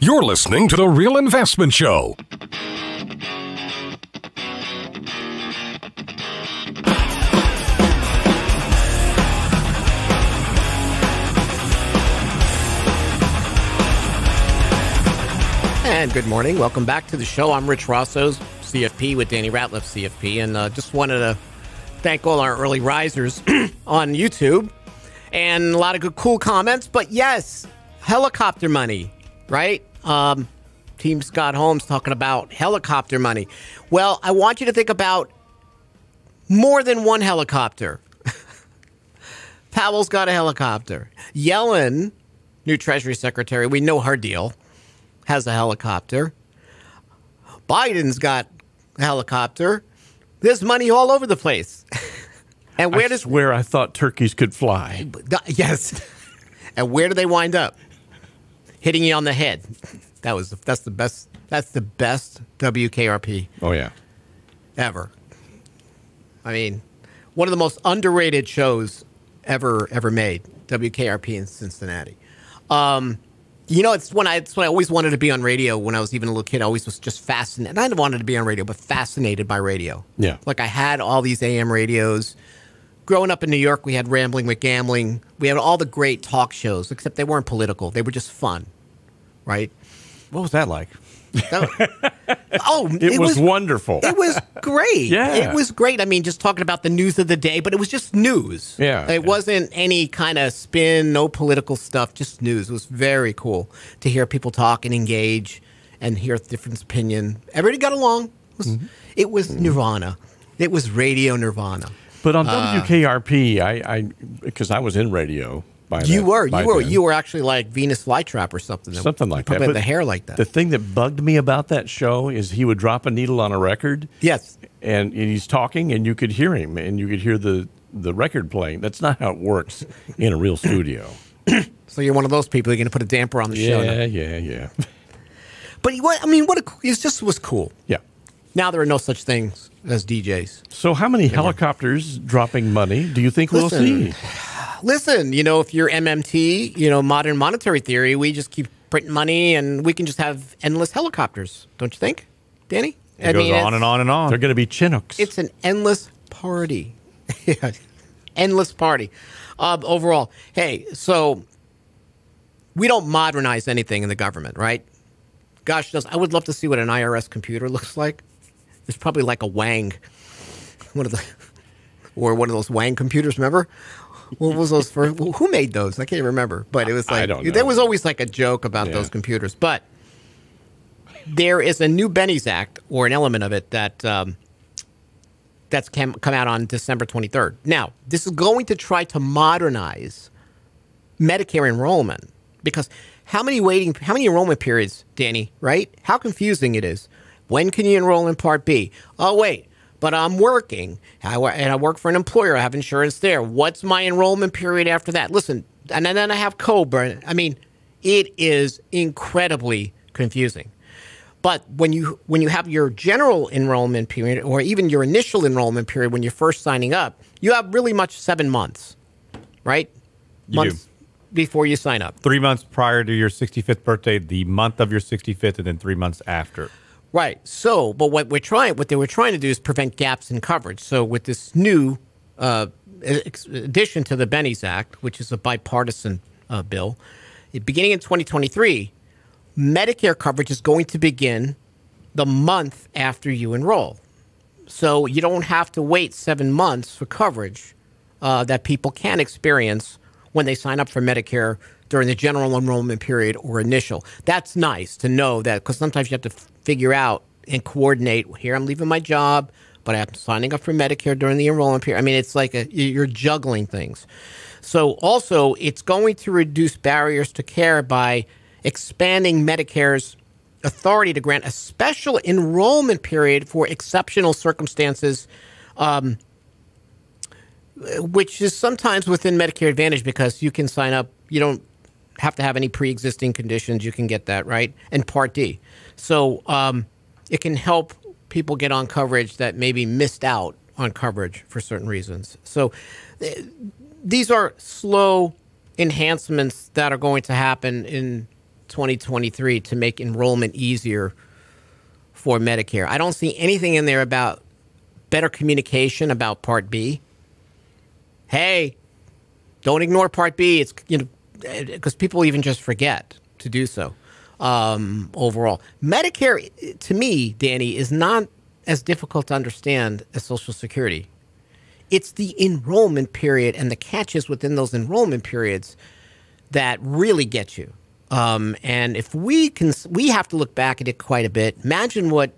You're listening to The Real Investment Show. And good morning. Welcome back to the show. I'm Rich Rosso's CFP with Danny Ratliff, CFP. And just wanted to thank all our early risers on YouTube. And a lot of good, cool comments. But yes, helicopter money, right? Team Scott Holmes talking about helicopter money. Well, I want you to think about more than one helicopter. Powell's got a helicopter. Yellen, new Treasury Secretary, we know her deal, has a helicopter. Biden's got a helicopter. There's money all over the place. And where I thought turkeys could fly. Yes. And where do they wind up? Hitting you on the head. That's the best WKRP. Oh yeah. Ever. I mean, one of the most underrated shows ever made. WKRP in Cincinnati. It's when I always wanted to be on radio when I was even a little kid. I always was just fascinated. I didn't wanted to be on radio, but fascinated by radio. Yeah. Like I had all these AM radios. Growing up in New York, we had Rambling with Gambling. We had all the great talk shows, except they weren't political. They were just fun, right? What was that like? It was wonderful. It was great. Yeah. It was great. I mean, just talking about the news of the day, but it was just news. Yeah. It wasn't any kind of spin, no political stuff, just news. It was very cool to hear people talk and engage and hear different opinion. Everybody got along. It was Nirvana. It was radio Nirvana. But on WKRP, because I was in radio by then. You were actually like Venus Flytrap or something. Something like that. Probably But the hair like that. The thing that bugged me about that show is he would drop a needle on a record. Yes. And he's talking, and you could hear him, and you could hear the record playing. That's not how it works in a real studio. So you're one of those people. You're going to put a damper on the show. Yeah. But it just was cool. Yeah. Now there are no such things as DJs. So how many helicopters dropping money do you think we'll see? Listen, if you're MMT, modern monetary theory, we just keep printing money and we can just have endless helicopters. Don't you think, Danny? It goes on and on and on. They're going to be Chinooks. It's an endless party. Endless party. Overall, hey, so we don't modernize anything in the government, right? Gosh, I would love to see what an IRS computer looks like. It's probably like a Wang, one of those Wang computers. Remember, what was those first? Who made those? I can't remember. But it was like I don't know. There was always like a joke about those computers. But there is a new Benny's Act, or an element of it that's come out on December 23rd. Now, this is going to try to modernize Medicare enrollment because how many enrollment periods, Danny? Right? How confusing it is. When can you enroll in Part B? Oh, wait, but I'm working, and I work for an employer. I have insurance there. What's my enrollment period after that? Listen, and then I have COBRA. I mean, it is incredibly confusing. But when you have your general enrollment period, or even your initial enrollment period when you're first signing up, you have really much 7 months, right? Months before you sign up. 3 months prior to your 65th birthday, the month of your 65th, and then 3 months after. Right. So, but what they were trying to do is prevent gaps in coverage. So, with this new addition to the Benny's Act, which is a bipartisan bill, beginning in 2023, Medicare coverage is going to begin the month after you enroll. So, you don't have to wait 7 months for coverage that people can experience when they sign up for Medicare during the general enrollment period or initial. That's nice to know that, because sometimes you have to figure out and coordinate. Here, I'm leaving my job, but I'm signing up for Medicare during the enrollment period. I mean, it's like you're juggling things. So also, it's going to reduce barriers to care by expanding Medicare's authority to grant a special enrollment period for exceptional circumstances, which is sometimes within Medicare Advantage because you can sign up. You don't have to have any pre-existing conditions. You can get that, right? And Part D. So it can help people get on coverage that maybe missed out on coverage for certain reasons. So these are slow enhancements that are going to happen in 2023 to make enrollment easier for Medicare. I don't see anything in there about better communication about Part B. Hey, don't ignore Part B. It's, because people even just forget to do so. Overall, Medicare, to me, Danny, is not as difficult to understand as Social Security. It's the enrollment period and the catches within those enrollment periods that really get you. And if we have to look back at it quite a bit. Imagine what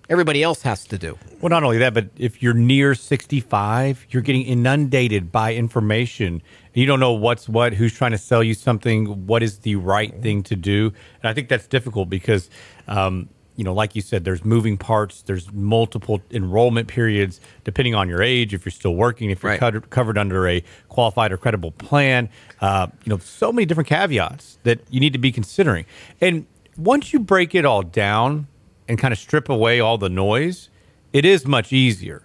everybody else has to do. Well, not only that, but if you're near 65, you're getting inundated by information. You don't know what's what, who's trying to sell you something, what is the right thing to do. And I think that's difficult because, like you said, there's moving parts, there's multiple enrollment periods, depending on your age, if you're still working, if you're covered under a qualified or credible plan, so many different caveats that you need to be considering. And once you break it all down and kind of strip away all the noise, it is much easier.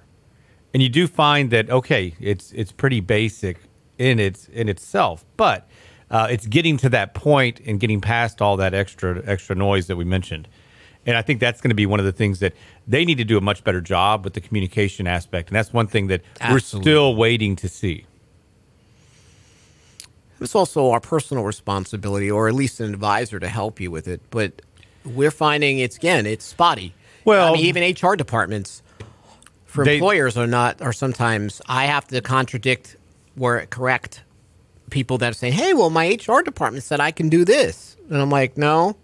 And you do find that, okay, it's pretty basic in itself, but it's getting to that point and getting past all that extra noise that we mentioned. And I think that's going to be one of the things that they need to do a much better job with the communication aspect. And that's one thing that we're still waiting to see. It's also our personal responsibility, or at least an advisor, to help you with it. But we're finding it's spotty. Well, I mean, even HR departments for employers are sometimes, I have to contradict or correct people that are saying, hey, well, my HR department said I can do this. And I'm like, no.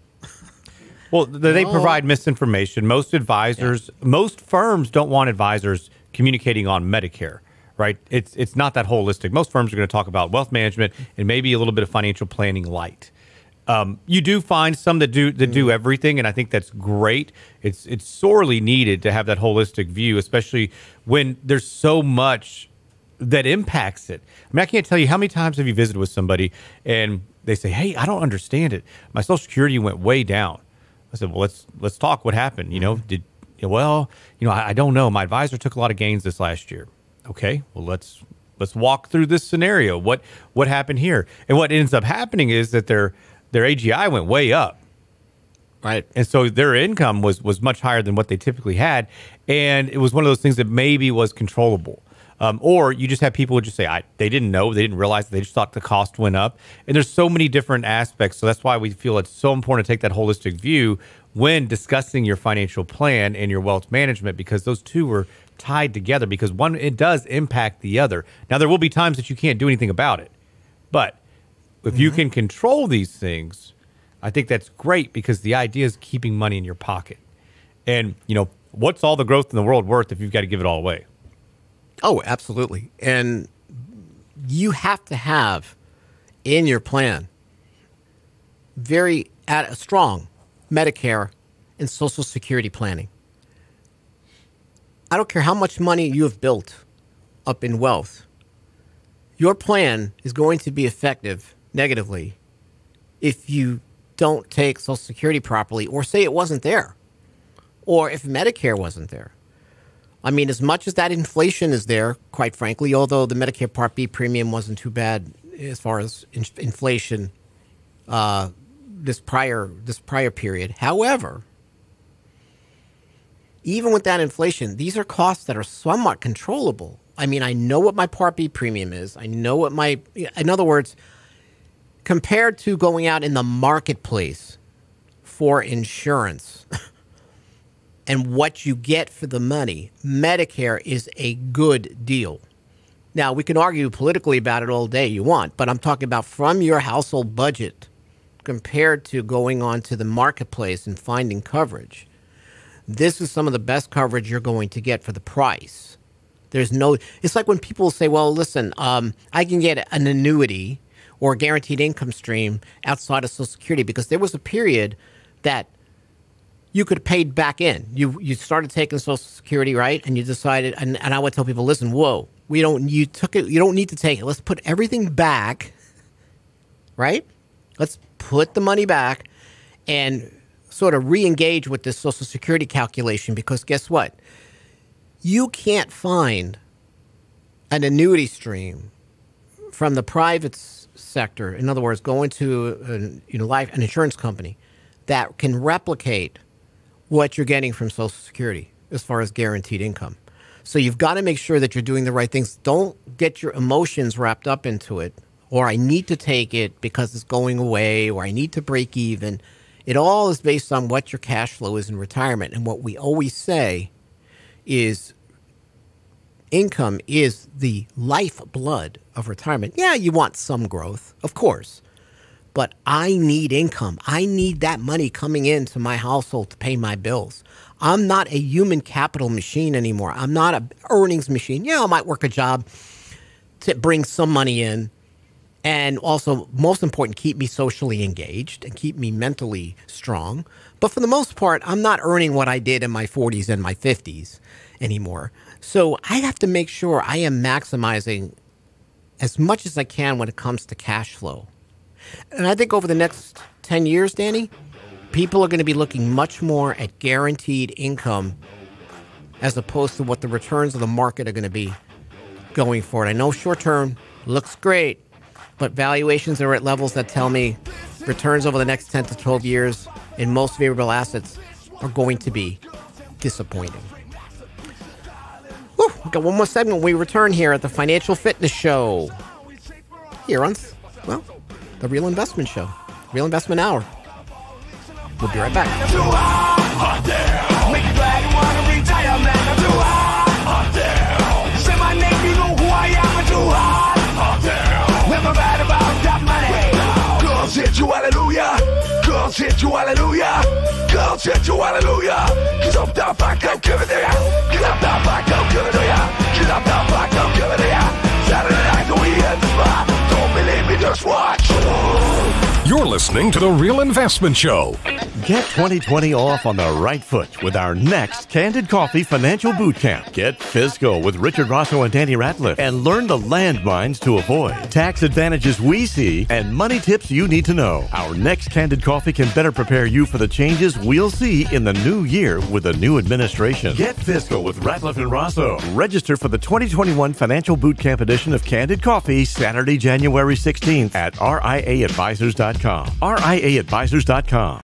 Well, they provide misinformation. Most advisors, most firms don't want advisors communicating on Medicare, right? It's not that holistic. Most firms are going to talk about wealth management and maybe a little bit of financial planning light. You do find some that do everything, and I think that's great. It's sorely needed to have that holistic view, especially when there's so much that impacts it. I mean, I can't tell you how many times have you visited with somebody and they say, hey, I don't understand it. My Social Security went way down. I said, well, let's talk. What happened? I don't know. My advisor took a lot of gains this last year. Okay, well, let's walk through this scenario. What happened here? And what ends up happening is that their AGI went way up. Right. And so their income was much higher than what they typically had. And it was one of those things that maybe was controllable. Or you just have people who just say, they didn't know, they didn't realize, they just thought the cost went up. And there's so many different aspects. So that's why we feel it's so important to take that holistic view when discussing your financial plan and your wealth management, because those two are tied together, because one, it does impact the other. Now, there will be times that you can't do anything about it. But if you can control these things, I think that's great, because the idea is keeping money in your pocket. And, what's all the growth in the world worth if you've got to give it all away? Oh, absolutely. And you have to have in your plan a strong Medicare and Social Security planning. I don't care how much money you have built up in wealth. Your plan is going to be effective negatively if you don't take Social Security properly, or say it wasn't there, or if Medicare wasn't there. I mean, as much as that inflation is there, quite frankly, although the Medicare Part B premium wasn't too bad as far as inflation this prior period. However, even with that inflation, these are costs that are somewhat controllable. I mean, I know what my Part B premium is. I know what in other words, compared to going out in the marketplace for insurance and what you get for the money, Medicare is a good deal. Now, we can argue politically about it all day you want, but I'm talking about from your household budget compared to going on to the marketplace and finding coverage. This is some of the best coverage you're going to get for the price. It's like when people say, well, listen, I can get an annuity or a guaranteed income stream outside of Social Security, because there was a period that you could have paid back in. You started taking Social Security, right? And you decided, and I would tell people, listen, whoa, you don't need to take it. Let's put everything back, right? Let's put the money back and sort of re-engage with this Social Security calculation, because guess what? You can't find an annuity stream from the private sector, in other words, go into an insurance company that can replicate what you're getting from Social Security as far as guaranteed income. So you've got to make sure that you're doing the right things. Don't get your emotions wrapped up into it, or I need to take it because it's going away, or I need to break even. It all is based on what your cash flow is in retirement. And what we always say is income is the lifeblood of retirement. Yeah, you want some growth, of course, but I need income. I need that money coming into my household to pay my bills. I'm not a human capital machine anymore. I'm not an earnings machine. Yeah, I might work a job to bring some money in, and also, most important, keep me socially engaged and keep me mentally strong. But for the most part, I'm not earning what I did in my 40s and my 50s anymore. So I have to make sure I am maximizing as much as I can when it comes to cash flow. And I think over the next 10 years, Danny, people are going to be looking much more at guaranteed income as opposed to what the returns of the market are going to be going forward. I know short term looks great, but valuations are at levels that tell me returns over the next 10 to 12 years in most favorable assets are going to be disappointing. Whew, we've got one more segment when we return here at the Financial Fitness Show. Here on, well, the Real Investment Show, Real Investment Hour. We'll be right back. Girls hit you hallelujah. Girls hit you hallelujah. Girls hit you hallelujah. Cause I'm down back, I'm giving it ya. Cause I'm down back, I'm giving it ya. Cause I'm down back, I'm giving it ya. Saturday night, we hit the spot. Don't believe me, just watch. You're listening to The Real Investment Show. Get 2020 off on the right foot with our next Candid Coffee Financial Bootcamp. Get fiscal with Richard Rosso and Danny Ratliff and learn the landmines to avoid, tax advantages we see, and money tips you need to know. Our next Candid Coffee can better prepare you for the changes we'll see in the new year with the new administration. Get fiscal with Ratliff and Rosso. Register for the 2021 Financial Bootcamp edition of Candid Coffee Saturday, January 16th at RIAadvisors.com. RIAadvisors.com.